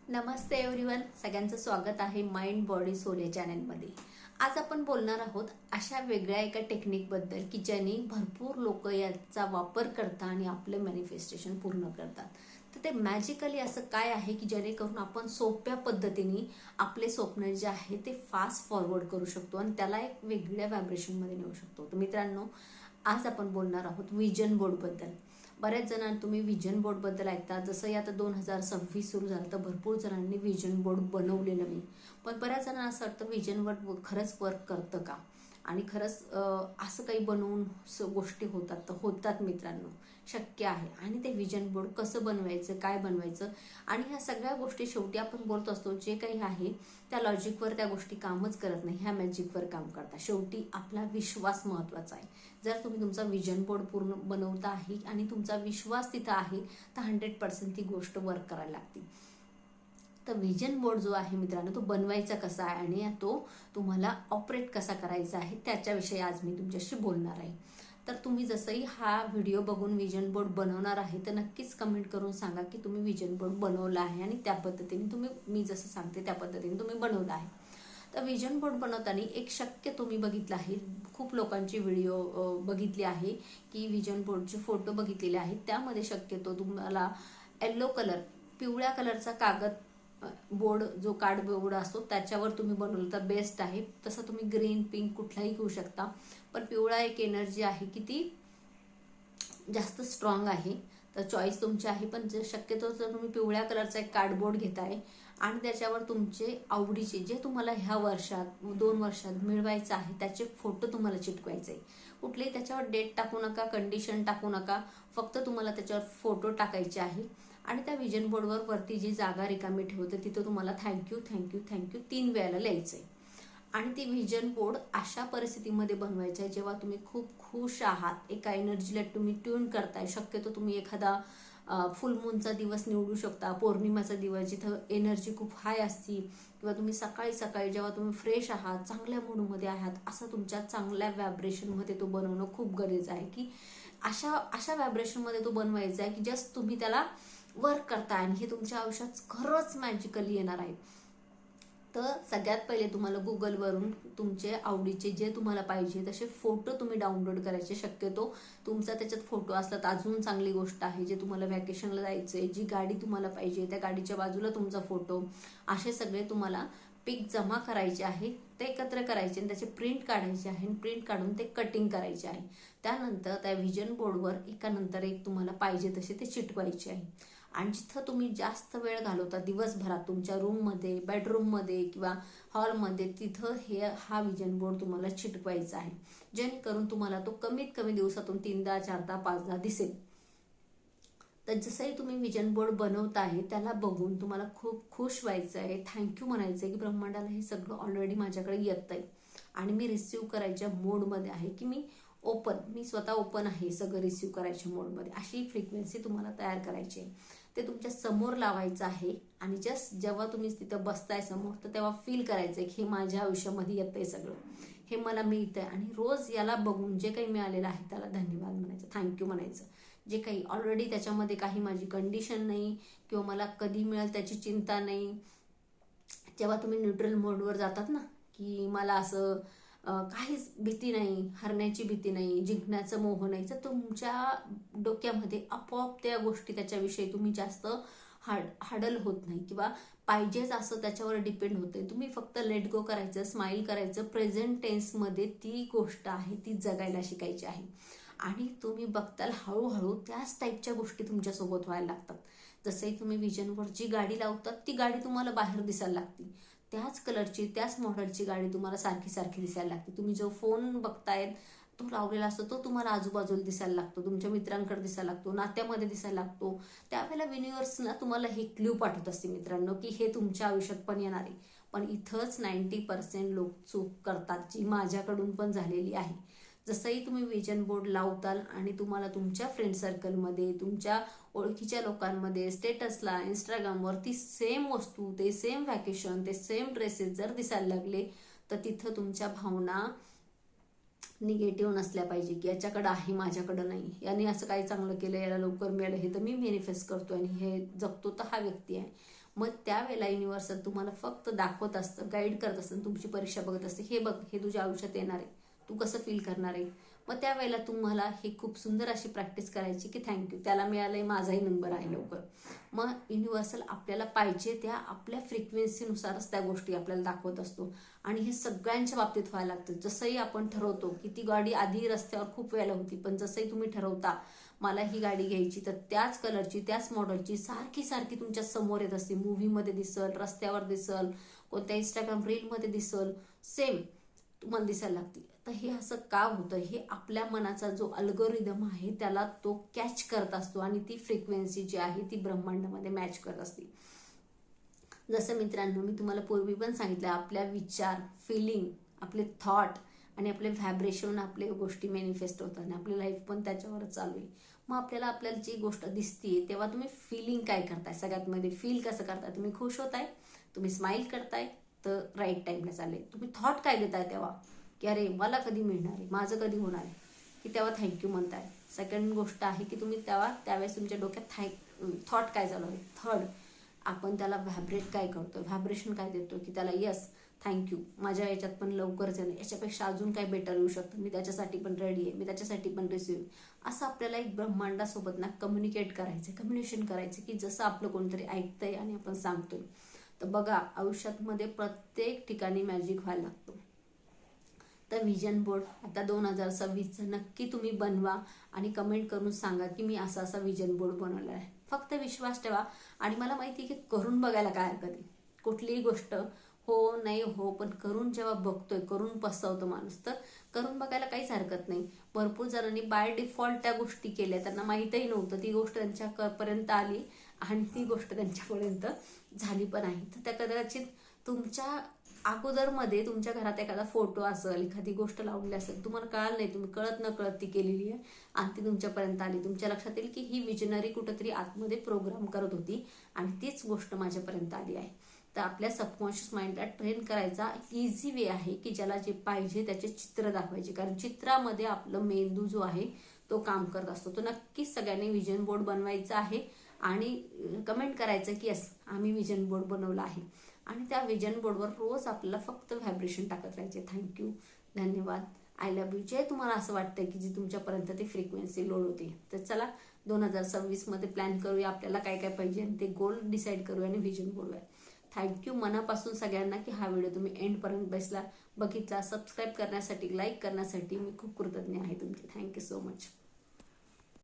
नमस्ते everyone, सगळ्यांचं स्वागत आहे माइंड बॉडी सोल या चॅनलमध्ये. आज आपण बोलणार आहोत अशा वेगळ्या एका टेक्निकबद्दल की ज्याने भरपूर लोक याचा वापर करतात आणि आपलं मॅनिफेस्टेशन पूर्ण करतात. तर ते मॅजिकली असं काय आहे की जेणेकरून आपण सोप्या पद्धतीने आपले स्वप्न जे आहे ते फास्ट फॉरवर्ड करू शकतो आणि त्याला एक वेगळ्या व्हायब्रेशनमध्ये नेऊ शकतो. तर मित्रांनो, आज आपण बोलणार आहोत विजन बोर्डबद्दल. बऱ्याच जणांना तुम्ही विजन बोर्डबद्दल ऐकता. जसं आता 2026 सुरू झालं तर भरपूर जणांनी विजन बोर्ड बनवले नवीन. पण बऱ्याच जणांना असं वाटतं विजन बोर्ड खरंच वर्क करतं का, आणि खरंच असं काही बनवून गोष्टी होतात तर होतात मित्रांनो, शक्य आहे. आणि ते विजन बोर्ड कसं बनवायचं, काय बनवायचं, आणि ह्या सगळ्या गोष्टी शेवटी आपण बोलत असतो जे काही आहे त्या लॉजिकवर त्या गोष्टी कामच करत नाही, ह्या मॅजिकवर काम करतात. शेवटी आपला विश्वास महत्त्वाचा आहे. जर तुम्ही तुमचा विजन बोर्ड पूर्ण बनवता आहे आणि तुमचा विश्वास तिथं आहे तर 100% ती गोष्ट वर्क करायला लागते. तर विजन बोर्ड जो आहे मित्रांनो, तो बनवायचा कसा आहे आणि तो तुम्हाला ऑपरेट कसा करायचा आहे त्याच्याविषयी आज मी तुमच्याशी बोलणार आहे. तर तुम्ही जसंही हा व्हिडिओ बघून विजन बोर्ड बनवणार आहे तर नक्कीच कमेंट करून सांगा की तुम्ही विजन बोर्ड बनवला आहे आणि त्या पद्धतीने तुम्ही, मी जसं सांगते त्या पद्धतीने तुम्ही बनवला आहे. तर विजन बोर्ड बनवताना एक शक्य तुम्ही बघितलं आहे, खूप लोकांची व्हिडिओ बघितली आहे की विजन बोर्डचे फोटो बघितलेले आहेत. त्यामध्ये शक्यतो तुम्हाला येलो कलर, पिवळ्या कलरचा कागद, बोर्ड जो कार्ड बोर्ड असतो त्याच्यावर तुम्ही बनवलं तर बेस्ट आहे. तसं तुम्ही ग्रीन, पिंक कुठलाही घेऊ शकता, पण पिवळा एक एनर्जी आहे की ती जास्त स्ट्रॉंग आहे. तर चॉईस तुमची आहे, पण जर शक्यतो जर तुम्ही पिवळ्या कलरचा एक कार्डबोर्ड घेताय आणि त्याच्यावर तुमचे आवडीचे जे तुम्हाला ह्या वर्षात 2 वर्षात मिळवायचं आहे त्याचे फोटो तुम्हाला चिटकवायचे आहे. कुठलेही त्याच्यावर डेट टाकू नका, कंडिशन टाकू नका, फक्त तुम्हाला त्याच्यावर फोटो टाकायचे आहे. आणि त्या विजन बोर्डवर वरती जी जागा रिकामी ठेवते तिथं तुम्हाला थँक्यू थँक्यू थँक्यू 3 वेळेला लिहायचं आहे. आणि ती विजन बोर्ड अशा परिस्थितीमध्ये बनवायचं आहे जेव्हा तुम्ही खूप खुश आहात, एका एनर्जीला तुम्ही ट्यून करताय. शक्यतो तुम्ही एखादा फुल मूनचा दिवस निवडू शकता, पौर्णिमाचा दिवस जिथं एनर्जी खूप हाय असती, किंवा तुम्ही सकाळी सकाळी जेव्हा तुम्ही फ्रेश आहात, चांगल्या मूडमध्ये आहात, असं तुमच्या चांगल्या व्हायब्रेशनमध्ये तो बनवणं खूप गरजेचं आहे. की अशा अशा व्हायब्रेशनमध्ये तो बनवायचा आहे की जस्ट तुम्ही त्याला वर्क करताय आणि हे तुमच्या आयुष्यात खरंच मॅजिकली येणार आहे. तर सगळ्यात पहिले तुम्हाला गुगलवरून तुमचे आवडीचे जे तुम्हाला पाहिजे तसे फोटो तुम्ही डाउनलोड करायचे. शक्यतो तुमचा त्याच्यात फोटो असला तर अजून चांगली गोष्ट आहे. जे तुम्हाला व्हॅकेशनला जायचं आहे, जी गाडी तुम्हाला पाहिजे त्या गाडीच्या बाजूला तुमचा फोटो, असे सगळे तुम्हाला पिक जमा करायचे आहे. ते एकत्र करायचे आणि त्याचे प्रिंट काढायचे आहे आणि प्रिंट काढून ते कटिंग करायचे आहे. त्यानंतर त्या विजन बोर्डवर एकानंतर एक तुम्हाला पाहिजे तसे ते चिटवायचे आहे. आणि जिथं तुम्ही जास्त वेळ घालवता दिवसभरात, तुमच्या रूममध्ये, बेडरूममध्ये किंवा हॉलमध्ये, तिथं हा विजन बोर्ड तुम्हाला चिटकवायचा आहे. जेणेकरून तुम्हाला तो कमीत कमी दिवसातून 3दा 4दा 5दा दिसेल. तर जसंही तुम्ही विजन बोर्ड बनवता आहे त्याला बघून तुम्हाला खूप खुश व्हायचं आहे, थँक्यू म्हणायचं आहे की ब्रह्मांडाला हे सगळं ऑलरेडी माझ्याकडे येत आहे आणि मी रिसीव्ह करायच्या मोडमध्ये आहे, की मी स्वतः ओपन आहे सगळं रिसीव्ह करायच्या मोडमध्ये. अशी फ्रिक्वेन्सी तुम्हाला तयार करायची आहे. ते तुमच्या समोर लावायचं आहे आणि जस्ट जेव्हा तुम्ही तिथं बसताय समोर तर तेव्हा फील करायचं आहे की हे माझ्या आयुष्यामध्ये येतंय सगळं, हे मला मिळतंय. आणि रोज याला बघून जे काही मिळालेलं आहे त्याला धन्यवाद म्हणायचं, थँक्यू म्हणायचं. जे काही ऑलरेडी त्याच्यामध्ये काही माझी कंडिशन नाही किंवा मला कधी मिळेल त्याची चिंता नाही. जेव्हा तुम्ही न्यूट्रल मोडवर जातात ना, की मला असं काहीच भीती नाही, हरण्याची भीती नाही, जिंकण्याचं मोह नाही, तर तुमच्या डोक्यामध्ये आपोआप त्या गोष्टी त्याच्याविषयी तुम्ही जास्त हाडल होत नाही किंवा पाहिजेच असं त्याच्यावर डिपेंड होते. तुम्ही फक्त लेट गो करायचं, स्माईल करायचं. प्रेझेंट टेन्समध्ये ती गोष्ट आहे ती जगायला शिकायची आहे. आणि तुम्ही बघताल हळूहळू त्याच टाईपच्या गोष्टी तुमच्यासोबत व्हायला लागतात. जसंही तुम्ही विजनवर जी गाडी लावतात ती गाडी तुम्हाला बाहेर दिसायला लागते. त्याच कलरची, त्याच मॉडेलची गाडी तुम्हाला सारखी सारखी दिसायला लागते. तुम्ही जो फोन बघतायत तो लावलेला असतो तो तुम्हाला आजूबाजूला दिसायला लागतो, तुमच्या मित्रांकडे दिसायला लागतो, नात्यामध्ये दिसायला लागतो. त्यावेळेला युनिव्हर्स ना तुम्हाला हे क्ल्यू पाठवत असते मित्रांनो की हे तुमच्या आयुष्यात पण येणार आहे. पण इथंच 90% लोक चूक करतात, जी माझ्याकडून पण झालेली आहे. जसंही तुम्ही विजन बोर्ड लावताल आणि तुम्हाला तुमच्या फ्रेंड सर्कलमध्ये, तुमच्या ओळखीच्या लोकांमध्ये, स्टेटसला, इंस्टाग्रामवर ती सेम वस्तू, ते सेम व्हॅकेशन, ते सेम ड्रेसेस जर दिसायला लागले तर तिथं तुमच्या भावना निगेटिव्ह नसल्या पाहिजे की याच्याकडं आहे माझ्याकडं नाही, याने असं काही चांगलं केलं, याला लवकर मिळालं, हे तर मी मॅनिफेस्ट करतो आणि हे जगतो तर हा व्यक्ती आहे. मग त्यावेळेला युनिव्हर्सल तुम्हाला फक्त दाखवत असतं, गाईड करत असतं, तुमची परीक्षा बघत असते, हे बघ हे तुझ्या आयुष्यात येणार आहे, तू कसं फील करणार आहे. मग त्यावेळेला तुम्हाला ही खूप सुंदर अशी प्रॅक्टिस करायची की थँक्यू, त्याला मिळालंय, माझाही नंबर आहे लवकर. मग युनिव्हर्सल आपल्याला पाहिजे त्या आपल्या फ्रिक्वेन्सीनुसारच त्या गोष्टी आपल्याला दाखवत असतो. आणि हे सगळ्यांच्या बाबतीत व्हायला लागतं. जसंही आपण ठरवतो की ती गाडी आधी रस्त्यावर खूप वेळेला होती, पण जसंही तुम्ही ठरवता मला ही गाडी घ्यायची, तर त्याच कलरची त्याच मॉडेलची सारखी सारखी तुमच्या समोर येत असते. मूव्हीमध्ये दिसल, रस्त्यावर दिसल, कोणत्या इंस्टाग्राम रीलमध्ये दिसल, सेम तुम्हाला दिसायला लागते. तर हे असं का होतं, हे आपल्या मनाचा जो अल्गोरिदम आहे त्याला तो कॅच करत असतो आणि ती फ्रिक्वेन्सी जी आहे ती ब्रह्मांडामध्ये मॅच करत असते. जसं मित्रांनो मी तुम्हाला पूर्वी पण सांगितलं, आपल्या विचार, फिलिंग, आपले थॉट आणि आपले व्हायब्रेशन आपले गोष्टी मॅनिफेस्ट होतात आणि आपली लाईफ पण त्याच्यावरच चालू आहे. मग आपल्याला जी गोष्ट दिसते तेव्हा तुम्ही फिलिंग काय करताय, सगळ्यात मध्ये फील कसं करताय, तुम्ही खुश होताय, तुम्ही स्माइल करताय, तर राईट टाईमला चालले. तुम्ही थॉट काय देताय तेव्हा की अरे मला कधी मिळणार आहे, माझं कधी होणार आहे, की तेव्हा थँक्यू म्हणताय. सेकंड गोष्ट आहे की तुम्ही त्यावेळेस तुमच्या डोक्यात थॉट काय चालू आहे. थर्ड आपण त्याला व्हायब्रेट काय करतो, व्हायब्रेशन काय देतो की त्याला यस थँक्यू, माझ्या याच्यात पण लवकरच येणं, याच्यापेक्षा अजून काय बेटर येऊ शकतं, मी त्याच्यासाठी पण रेडी आहे, मी त्याच्यासाठी पण रिसिव्ह. असं आपल्याला एक ब्रह्मांडासोबत ना कम्युनिकेट करायचं, कम्युनिकेशन करायचं की जसं आपलं कोणतरी ऐकतंय आणि आपण सांगतोय. तर बघा आयुष्यामध्ये प्रत्येक ठिकाणी मॅजिक व्हायला लागतो. तर व्हिजन बोर्ड आता 2026चं नक्की तुम्ही बनवा आणि कमेंट करून सांगा की मी असा असा व्हिजन बोर्ड बनवला आहे. फक्त विश्वास ठेवा आणि मला माहिती आहे की करून बघायला काय हरकत आहे. कुठलीही गोष्ट हो नाही हो, पण करून जेव्हा बघतोय, करून पसवतो माणूस, तर करून बघायला काहीच हरकत नाही. भरपूर जणांनी बाय डिफॉल्ट त्या गोष्टी केल्या, त्यांना माहीतही नव्हतं, ती गोष्ट त्यांच्यापर्यंत आली आणि ती गोष्ट त्यांच्यापर्यंत झाली पण आहे. तर त्या कदाचित तुमच्या अगोदरमध्ये तुमच्या घरात एखादा फोटो असेल, एखादी गोष्ट लावलेली असेल, तुम्हाला कळालं नाही, तुम्ही कळत न कळत ती केलेली आहे आणि ती तुमच्यापर्यंत आली. तुमच्या लक्षात येईल की ही विजनरी कुठंतरी आतमध्ये प्रोग्राम करत होती आणि तीच गोष्ट माझ्यापर्यंत आली आहे. तर आपल्या सबकॉन्शियस माइंडला ट्रेन करायचा इझी वे आहे की ज्याला जे पाहिजे त्याचे चित्र दाखवायचे, कारण चित्रामध्ये आपलं मेंदू जो आहे तो काम करत असतो. तो नक्कीच सगळ्यांनी विजन बोर्ड बनवायचा आहे आणि कमेंट करायचं की यस आम्ही विजन बोर्ड बनवला आहे. आणि त्या विजन बोर्डवर रोज आपल्याला फक्त व्हायब्रेशन टाकत राहायचे. थँक्यू, धन्यवाद, आय लव्ह यू, जे तुम्हाला असं वाटतंय की जी तुमच्यापर्यंत ती फ्रिक्वेन्सी लोड होती. तर चला 2026मध्ये प्लॅन करूया, आपल्याला काय काय पाहिजे आणि ते गोल डिसाईड करूया आणि व्हिजन बोलूया. थँक्यू मनापासून सगळ्यांना की हा व्हिडिओ तुम्ही एंडपर्यंत बघितला. सबस्क्राईब करण्यासाठी, लाईक करण्यासाठी मी खूप कृतज्ञ आहे तुमची. Thank you so much.